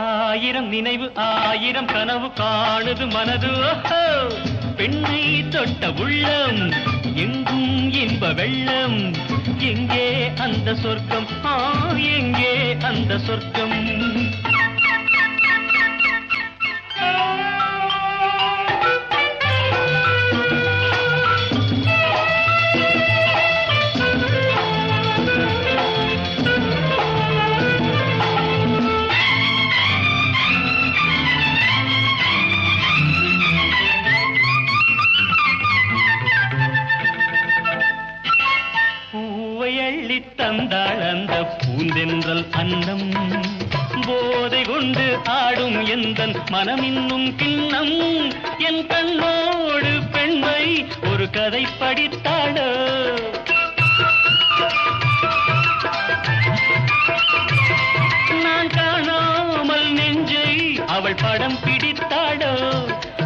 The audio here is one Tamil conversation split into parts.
ஆயிரம் நினைவு ஆயிரம் கனவு காணுது மனது பெண்ணை தொட்ட உள்ளம் எங்கும் இன்ப வெள்ளம் எங்கே அந்த சொர்க்கம் எங்கே அந்த சொர்க்கம் தந்தாள் அந்த பூந்தென்றல் அன்னம் போதை கொண்டு ஆடும் எந்தன் மனமின்னும் கிண்ணம் என் கண்ணோடு பெண்மை ஒரு கதை படித்தாளோ நான் காணாமல் நெஞ்சை அவள் படம் பிடித்தாளோ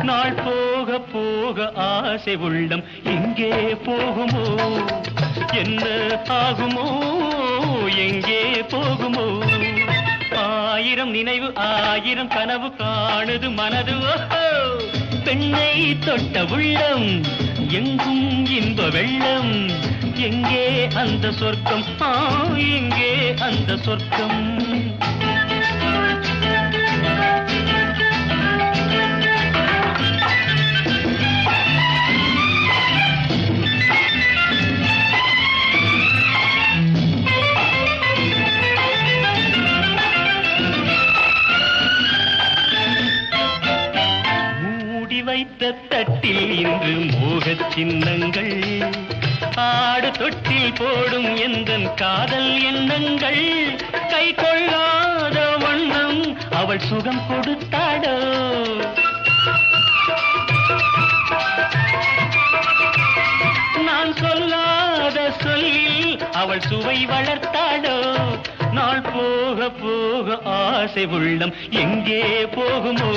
நாள் போக போக ஆசை உள்ளம் எங்கே போகுமோ என்ன ஆகுமோ எங்கே போகுமோ ஆயிரம் நினைவு ஆயிரம் கனவு காணுது மனது பெண்ணை தொட்ட உள்ளம் எங்கும் இன்ப வெள்ளம் எங்கே அந்த சொர்க்கம் எங்கே அந்த சொர்க்கம் வைத்த தட்டில் இன்று மோகச் சின்னங்கள் ஆடு தொட்டில் போடும் எந்தன் காதல் எண்ணங்கள் கை கொள்ளாத வண்ணம் அவள் சுகம் கொடுத்தாடோ நான் சொல்லாத சொல்லில் அவள் சுவை வளர்த்தாடோ நாள் போக போக ஆசை உள்ளம் எங்கே போகுமோ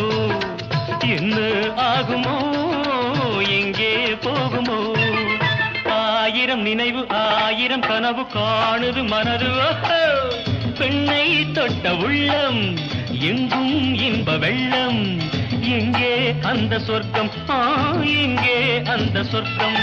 என்ன ஆகுமோ எங்கே போகுமோ ஆயிரம் நினைவு ஆயிரம் கனவு காணுது மனது பெண்ணை தொட்ட உள்ளம் எங்கும் இன்ப வெள்ளம் எங்கே அந்த சொர்க்கம் எங்கே அந்த சொர்க்கம்